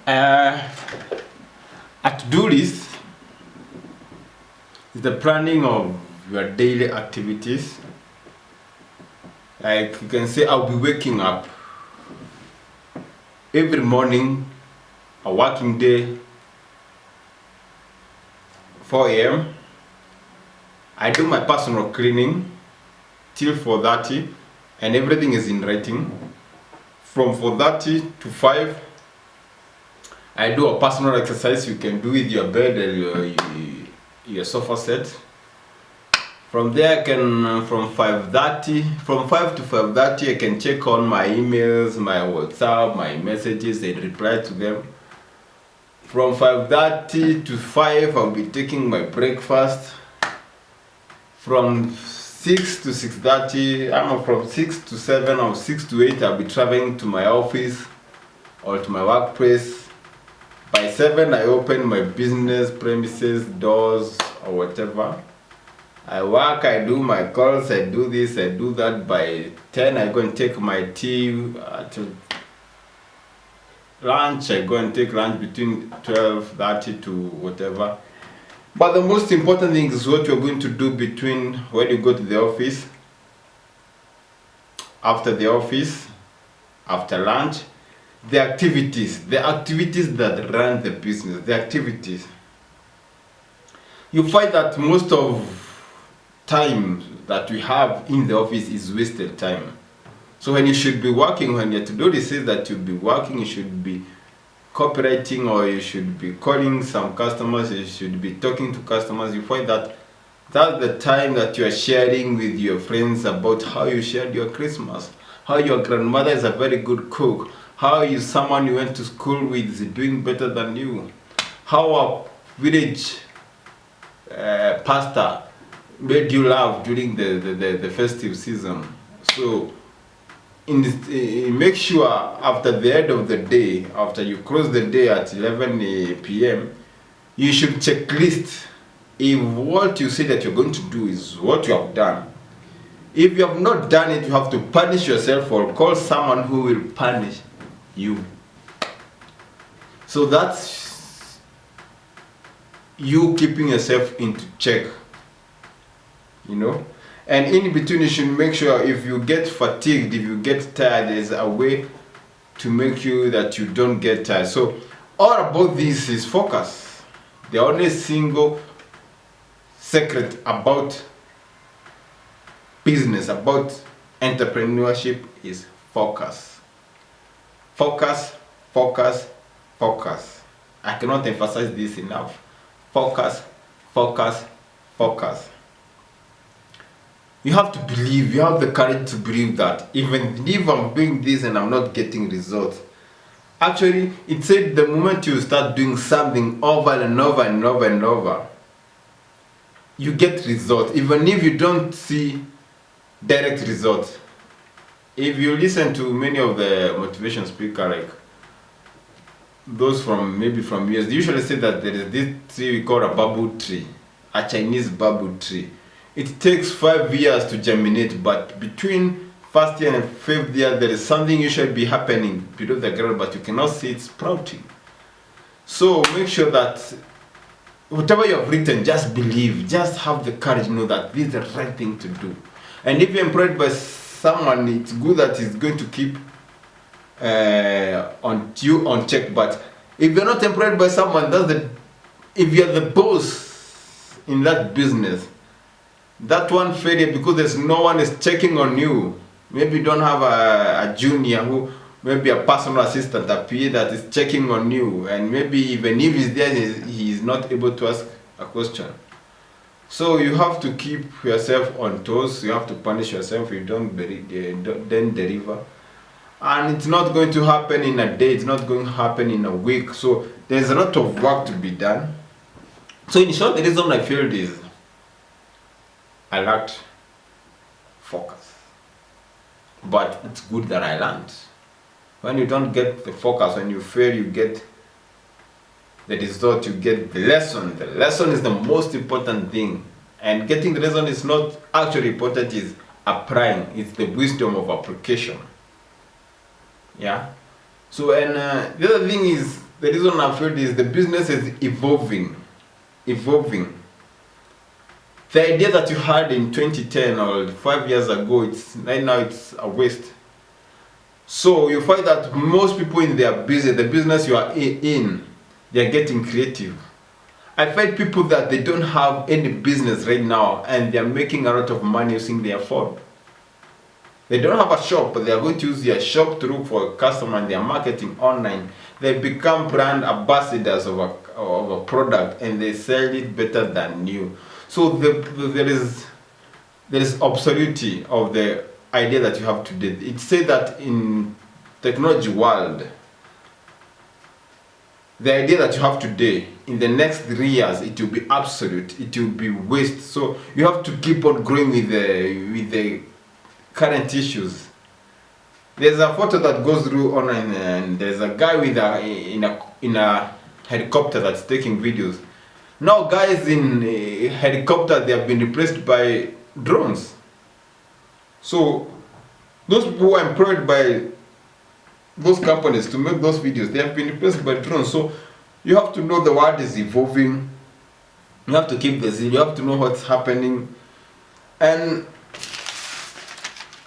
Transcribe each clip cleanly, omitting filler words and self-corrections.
A to-do list is the planning of your daily activities. Like you can say, I'll be waking up every morning, a working day, 4 a.m. I do my personal cleaning till 4:30, and everything is in writing. From 4:30 to 5, I do a personal exercise you can do with your bed or your sofa set. From there, I can from 5 to 5:30, I can check on my emails, my WhatsApp, my messages, and reply to them. From 5:30 to 5, I'll be taking my breakfast. From 6 to 6:30, from 6 to 7 or 6 to 8, I'll be traveling to my office or to my workplace. By 7, I open my business premises, doors, or whatever. I work, I do my calls, I do this, I do that. By 10, I go and take my tea. To lunch, I go and take lunch between 12:30 to whatever. But the most important thing is what you're going to do between when you go to the office, after the office, after lunch. The activities that run the business, the activities. You find that most of time that we have in the office is wasted time. So when you should be working, when your to-do list says that you'll be working, you should be copywriting, or you should be calling some customers, you should be talking to customers. You find that that's the time that you are sharing with your friends about how you shared your Christmas, how your grandmother is a very good cook, how you someone you went to school with is doing better than you, how a village pastor made you laugh during the festive season. So make sure after the end of the day, after you close the day at 11 p.m., you should checklist if what you say that you're going to do is what you have done. If you have not done it, you have to punish yourself or call someone who will punish you. So that's you keeping yourself into check, and in between you should make sure if you get fatigued, if you get tired, there's a way to make sure that you don't get tired. So all about this is focus. The only single secret about business, about entrepreneurship is focus. Focus, focus, focus. I cannot emphasize this enough. Focus, focus, focus. You have to believe, you have the courage to believe that even if I'm doing this and I'm not getting results. Actually, it said the moment you start doing something over and over and over and over, you get results, even if you don't see direct results. If you listen to many of the motivation speakers, like those from US, they usually say that there is this tree we call a bamboo tree, a Chinese bamboo tree. It takes 5 years to germinate, but between first year and 5th year, there is something usually be happening below the ground, but you cannot see it sprouting. So make sure that whatever you have written, just believe, just have the courage, know that this is the right thing to do. And if you're employed by someone, it's good that it's going to keep on you on check. But if you're not employed by someone, if you're the boss in that business, that one failure because there's no one is checking on you. Maybe you don't have a junior who, maybe a personal assistant, a PA that is checking on you, and maybe even if he's there, he's not able to ask a question. So you have to keep yourself on toes. You have to punish yourself if you don't then deliver. And it's not going to happen in a day. It's not going to happen in a week. So there's a lot of work to be done. So in short, the reason I failed is I lacked focus. But it's good that I learned. When you don't get the focus, when you fail, you get the result, you get the lesson. The lesson is the most important thing. And getting the lesson is not actually important, it's applying. It's the wisdom of application. Yeah. So, and the other thing is, The reason I feel is the business is evolving. The idea that you had in 2010 or 5 years ago, it's right now it's a waste. So you find that most people in their business, the business you are in, they are getting creative. I find people that they don't have any business right now and they are making a lot of money using their phone. They don't have a shop, but they are going to use their shop to look for a customer and they are marketing online. They become brand ambassadors of a product and they sell it better than new. So there is obsolete of the idea that you have today. It says that in technology world, the idea that you have today, in the next 3 years, it will be absolute, it will be waste. So you have to keep on growing with the current issues. There's a photo that goes through online and there's a guy with in a helicopter that's taking videos. Now guys in a helicopter, they have been replaced by drones. So those people who are employed by those companies to make those videos, they have been replaced by drones. So you have to know the world is evolving. You have to keep the zeal. You have to know what's happening. And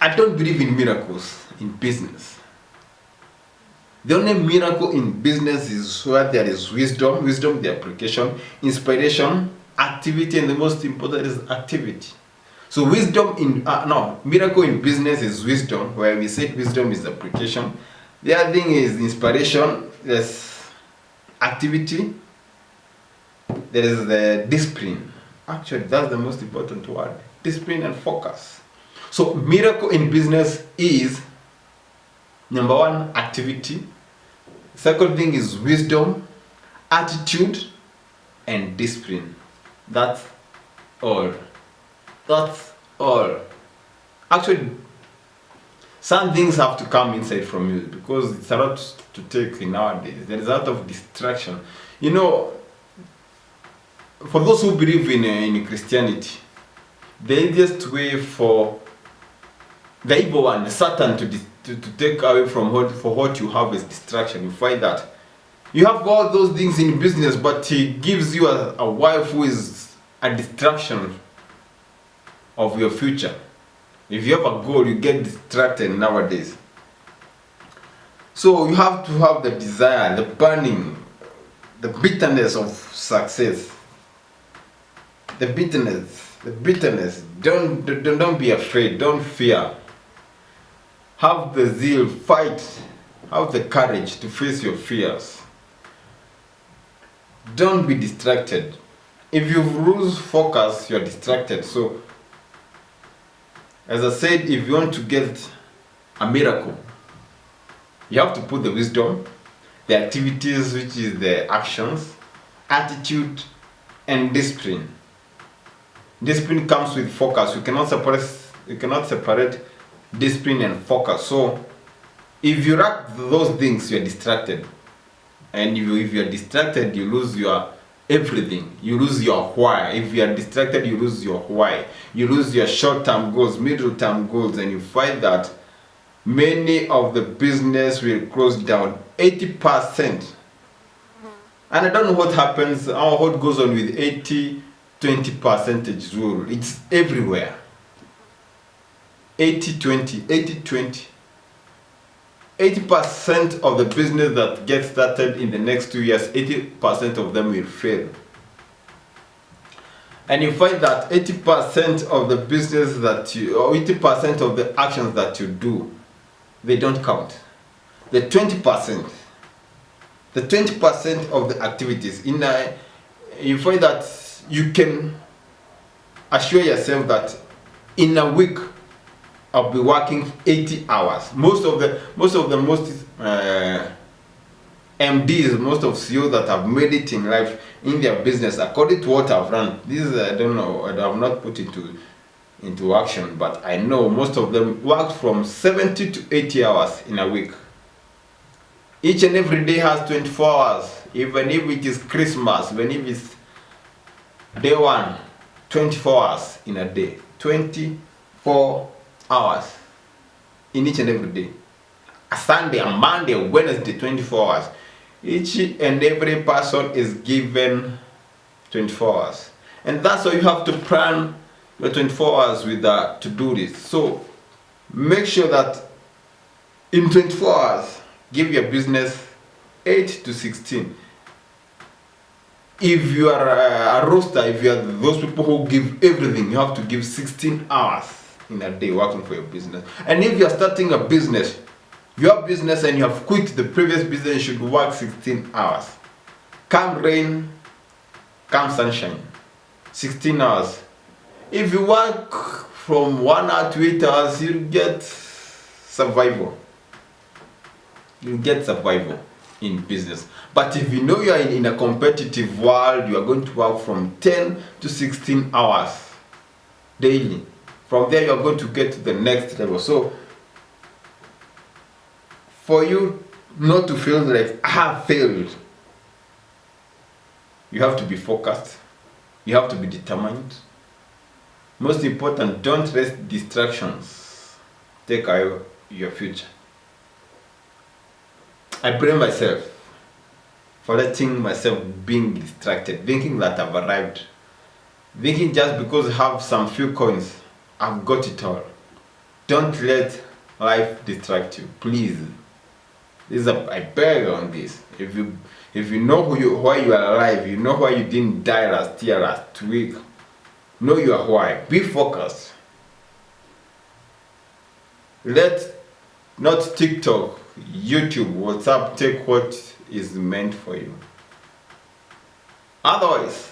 I don't believe in miracles in business. The only miracle in business is where there is wisdom, the application, inspiration, activity, and the most important is activity. So miracle in business is wisdom, where we said wisdom is application. The other thing is inspiration, there's activity, there is the discipline. Actually, that's the most important word, discipline and focus. So miracle in business is, number one, activity. Second thing is wisdom, attitude, and discipline. That's all. Actually, some things have to come inside from you because it's a lot to take in nowadays. There is a lot of distraction. You know, for those who believe in Christianity, the easiest way for the evil one, Satan, to take away from what you have is distraction. You find that you have all those things in business, but he gives you a wife who is a distraction of your future. If you have a goal, you get distracted nowadays. So you have to have the desire, the burning, the bitterness of success. The bitterness. Don't be afraid. Don't fear. Have the zeal, fight, have the courage to face your fears. Don't be distracted. If you lose focus, you're distracted. So, as I said, if you want to get a miracle, you have to put the wisdom, the activities, which is the actions, attitude, and discipline. Discipline comes with focus. You cannot separate discipline and focus. So if you lack those things, you're distracted, and if you're distracted, you lose your everything. You lose your why. If you are distracted, you lose your why. You lose your short-term goals, middle-term goals, and you find that many of the business will close down, 80%. And I don't know what happens or what goes on with 80-20% rule. It's everywhere. 80-20. 80% of the business that gets started in the next 2 years, 80% of them will fail. And you find that 80% of the business or 80% of the actions that you do, they don't count. The 20% of the activities, you find that you can assure yourself that in a week, I'll be working 80 hours. Most of the MDs, most of CEOs that have made it in life in their business, according to what I've run, this is, I don't know, I have not put into action, but I know most of them worked from 70 to 80 hours in a week. Each and every day has 24 hours, even if it is Christmas, even if it's day one, 24 hours in a day. 24 hours in each and every day. A Sunday, a Monday, a Wednesday, 24 hours. Each and every person is given 24 hours. And that's why you have to plan your 24 hours with that to do this. So make sure that in 24 hours, give your business 8 to 16. If you are a roaster, if you are those people who give everything, you have to give 16 hours in a day working for your business. And if you are starting a business, your business, and you have quit the previous business, you should work 16 hours. Come rain, come sunshine, 16 hours. If you work from 1 hour to 8 hours, you'll get survival. You'll get survival in business. But if you know you are in a competitive world, you are going to work from 10 to 16 hours daily. From there, you are going to get to the next level. So for you not to feel like I have failed, you have to be focused. You have to be determined. Most important, don't let distractions take away your future. I blame myself for letting myself being distracted, thinking that I've arrived, thinking just because I have some few coins, I've got it all. Don't let life distract you, please. I beg on this. If you know why you are alive, you know why you didn't die last year, last week, know your why. Be focused. Let not TikTok, YouTube, WhatsApp take what is meant for you. Otherwise,